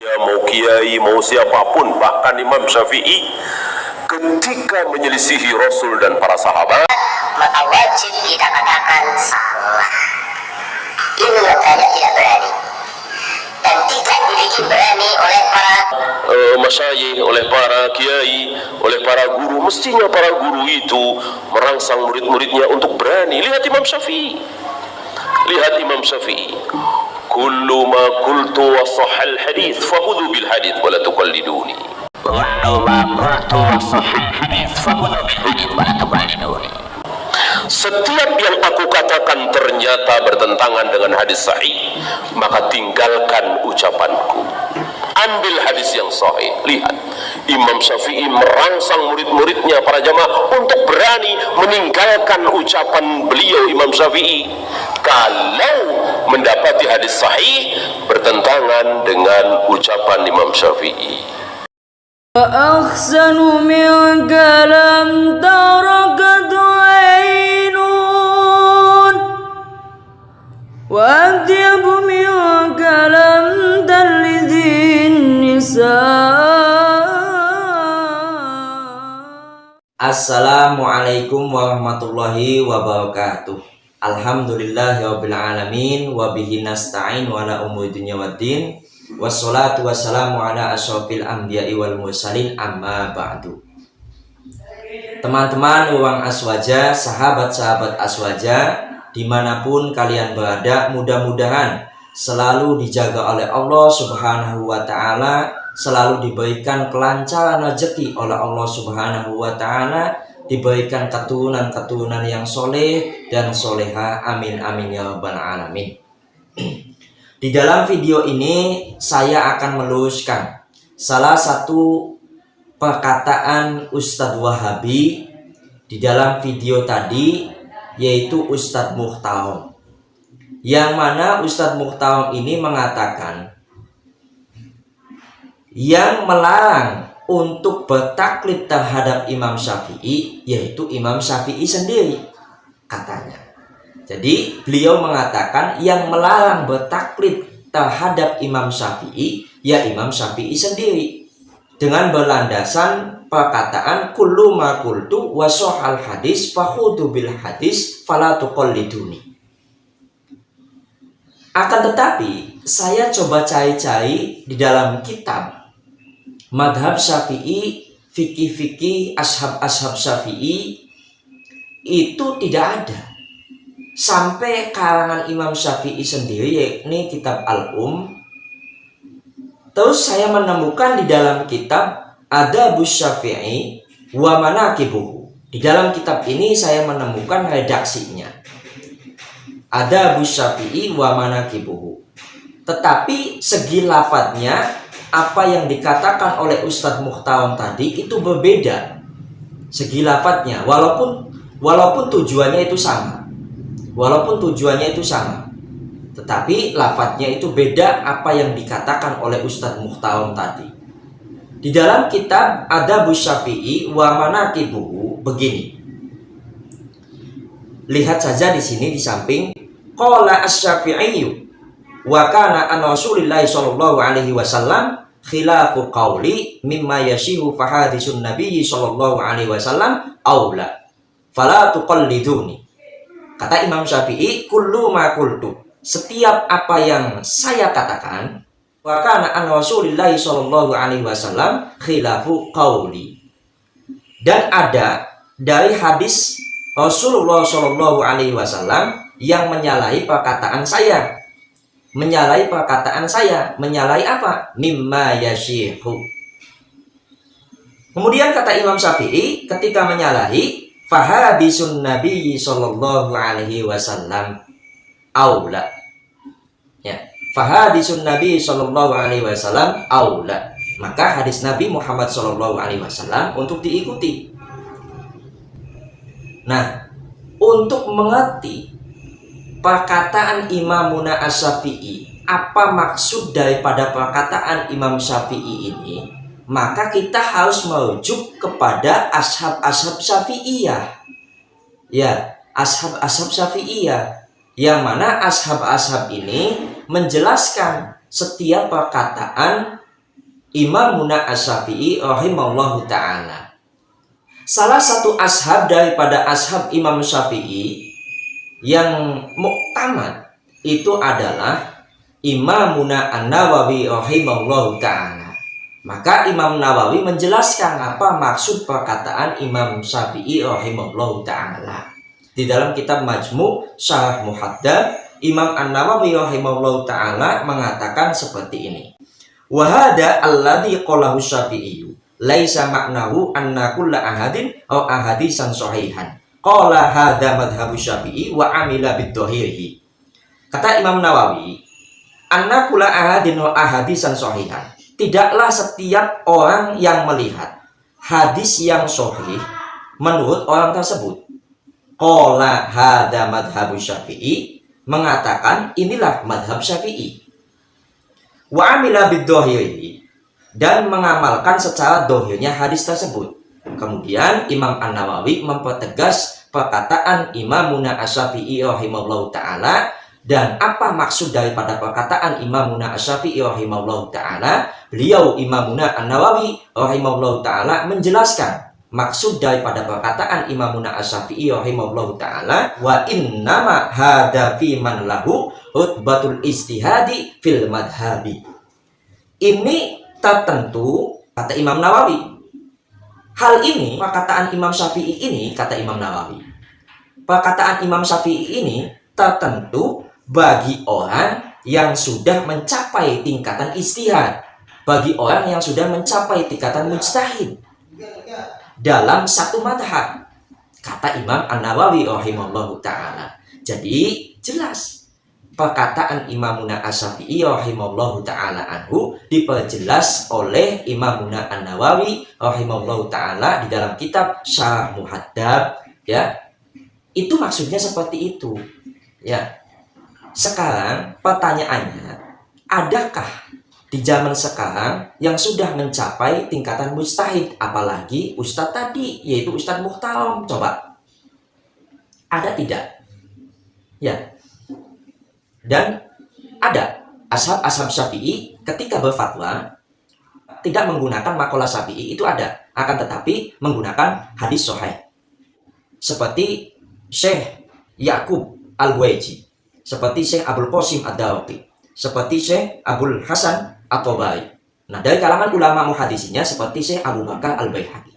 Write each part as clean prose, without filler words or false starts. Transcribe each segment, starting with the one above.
Mau kiai, mau siapapun, bahkan Imam Syafi'i ketika menyelisihi Rasul dan para sahabat, maka wajib kita katakan salah. Ini makanya tidak berani dan tidak dimiliki berani oleh para masyayikh, oleh para kiai, oleh para guru. Mestinya para guru itu merangsang murid-muridnya untuk berani. Lihat Imam Syafi'i, lihat Imam Syafi'i. Kullu ma qultu wa sahhal hadits fakhudhu bil hadits wa la tuqalliduni. Kullu ma qultu wa sahhal hadits fakhudhu bil hadits wa la tuqalliduni. Setiap yang aku katakan ternyata bertentangan dengan hadis sahih, maka tinggalkan ucapanku. Ambil hadis yang sahih. Lihat, Imam Syafi'i merangsang murid-muridnya, para jamaah, untuk berani meninggalkan ucapan beliau Imam Syafi'i kalau mendapati hadis sahih bertentangan dengan ucapan Imam Syafi'i. وأحسن منك لم تركت عين وأطيب منك لم تلد النساء. Assalamualaikum warahmatullahi wabarakatuh. Alhamdulillahirabbil alamin wa bihi nasta'in wa ala umuri dunya waddin. Wassalatu wassalamu ala asyrofil anbiya'i wal mursalin, amma ba'du. Teman-teman ruang Aswaja, sahabat-sahabat Aswaja, dimanapun kalian berada, mudah-mudahan selalu dijaga oleh Allah Subhanahu wa ta'ala, selalu diberikan kelancaran rezeki oleh Allah Subhanahu wa ta'ala, diberikan keturunan-keturunan yang soleh dan soleha, amin amin ya rabbal alamin. Di dalam video ini saya akan meluruskan salah satu perkataan Ustadz Wahabi di dalam video tadi, yaitu Ustadz Muhtarom, yang mana Ustadz Muhtarom ini mengatakan yang melarang untuk bertaklid terhadap Imam Syafi'i yaitu Imam Syafi'i sendiri, katanya. Jadi beliau mengatakan yang melarang bertaklid terhadap Imam Syafi'i ya Imam Syafi'i sendiri, dengan berlandasan perkataan kullu ma qultu wa sahhal hadis fakhudhu bil hadis fala tuqalliduni. Akan tetapi saya coba cari-cari di dalam kitab madhab Syafi'i, fikih-fikih ashab Syafi'i, itu tidak ada. Sampai karangan Imam Syafi'i sendiri, yakni kitab Al-Um. Terus saya menemukan di dalam kitab Adabus Syafi'i wa Manaqibuhu. Di dalam kitab ini saya menemukan redaksinya, Adabus Syafi'i wa Manaqibuhu. Tetapi segi lafadznya, apa yang dikatakan oleh Ustadz Muhtarom tadi itu berbeda. Segi lafadznya, walaupun tujuannya itu sama. Tetapi lafadznya itu beda apa yang dikatakan oleh Ustadz Muhtarom tadi. Di dalam kitab Adabus Syafi'i wa Manaqibuhu begini. Lihat saja di sini di samping, qala asy-Syafi'i wa kana an Rasulillahi sallallahu alaihi wasallam khilafu qawli mimma yashihu fahadisun nabiyyi sallallahu alaihi wasallam aula fala tuqalliduni. Kata Imam Syafi'i, kullu ma qultu, setiap apa yang saya katakan, wa kana an Rasulillahi sallallahu alaihi wasallam khilafu qauli, dan ada dari hadis Rasulullah sallallahu alaihi wasallam yang menyalahi perkataan saya. Menyalahi perkataan saya, menyalahi apa? Mimma yashihu. Kemudian kata Imam Syafi'i ketika menyalahi, fahadisun nabiyyi sallallahu alaihi wasallam aula. Ya, fahadisun nabi sallallahu alaihi wasallam aula. Maka hadis Nabi Muhammad sallallahu alaihi wasallam untuk diikuti. Nah, untuk mengerti perkataan Imamuna Asy-Syafi'i, apa maksud daripada perkataan Imam Syafi'i ini, maka kita harus merujuk kepada ashab Syafi'iyah. Ya, ashab Syafi'iyah, yang mana ashab ini menjelaskan setiap perkataan Imamuna Asy-Syafi'i rahimallahu ta'ala. Salah satu ashab daripada ashab Imam Syafi'i yang muktamad itu adalah Imamuna An-Nawawi rahimallahu ta'ala. Maka Imam Nawawi menjelaskan apa maksud perkataan Imam Syafi'i rahimallahu ta'ala. Di dalam kitab Majmu' Syarah Muhaddab, Imam An-Nawawi rahimahullahu ta'ala mengatakan seperti ini. Wa hada alladhi qalahu Syafi'i laisa maknahu anna kulla ahadin aw ahadisan sahihan. Qala hada madhhabu Syafi'i wa amila bid-dhahirihi. Kata Imam Nawawi, anna kulla ahadin aw ahadisan sahihan. Tidaklah setiap orang yang melihat hadis yang sahih menurut orang tersebut. Qala hada madhhabu Syafi'i, mengatakan inilah madhab Syafi'i. Wa amila bid-dhahirihi, dan mengamalkan secara dohirnya hadis tersebut. Kemudian Imam An-Nawawi mempertegas perkataan Imamuna Asy-Syafi'i rahimahullahu ta'ala. Dan apa maksud daripada perkataan Imamuna Asy-Syafi'i rahimahullahu ta'ala? Beliau Imamuna An-Nawawi rahimahullahu ta'ala menjelaskan maksud daripada perkataan Imamuna Asy-Syafi'i rahimahullahu ta'ala, wa innama hada fi man lahu rutbatul ijtihadi fil madhabi. Ini tertentu, kata Imam Nawawi. Hal ini, perkataan Imam Syafi'i ini, kata Imam Nawawi, perkataan Imam Syafi'i ini tertentu bagi orang yang sudah mencapai tingkatan ijtihad, bagi orang yang sudah mencapai tingkatan mujtahid dalam satu madhab, kata Imam An-Nawawi rahimahullahu ta'ala. Jadi jelas perkataan Imamuna Asy-Syafi'i rahimahullahu ta'ala anhu diperjelas oleh Imamuna An-Nawawi rahimahullahu ta'ala di dalam kitab Syarah Muhaddab, ya. Itu maksudnya seperti itu, ya. Sekarang pertanyaannya, adakah di zaman sekarang yang sudah mencapai tingkatan mujtahid, apalagi ustadz tadi, yaitu Ustadz Muhtarom? Coba, ada tidak? Ya. Dan ada ashab Syafi'i ketika berfatwa tidak menggunakan maqalah Syafi'i, itu ada, akan tetapi menggunakan hadis sahih, seperti Syekh Ya'qub Al-Waiji, seperti Syekh Abul Qasim Ad-Dawqi, seperti Syekh Abul Hasan At-Tabari. Nah, dari kalangan ulama muhadisinya seperti Syekh Abu Bakar Al-Baihaqi.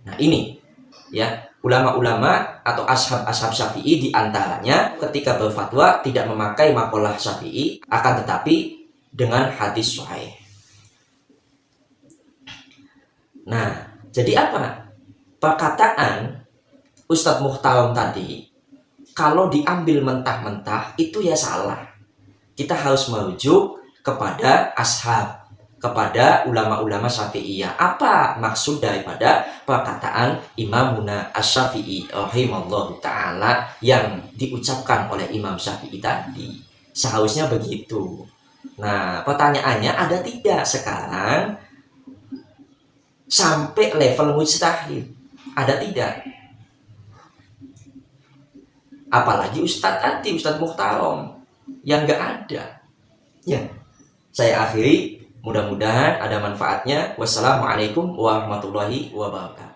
Nah, ini ya, ulama-ulama atau ashab Syafi'i diantaranya ketika berfatwa tidak memakai maqalah Syafi'i, akan tetapi dengan hadis sahih. Nah, jadi apa? Perkataan Ustadz Muhtarom tadi, kalau diambil mentah-mentah itu ya salah. Kita harus merujuk kepada ashab, kepada ulama-ulama Syafi'iyah. Apa maksud daripada perkataan Imamuna Asy-Syafi'i rahimallahu ta'ala yang diucapkan oleh Imam Syafi'i tadi? Seharusnya begitu. Nah, pertanyaannya, ada tidak sekarang sampai level mujtahid? Ada tidak? Apalagi Ustadz tadi, Ustadz Muhtarom, yang nggak ada. Ya, saya akhiri. Mudah-mudahan ada manfaatnya. Wassalamualaikum warahmatullahi wabarakatuh.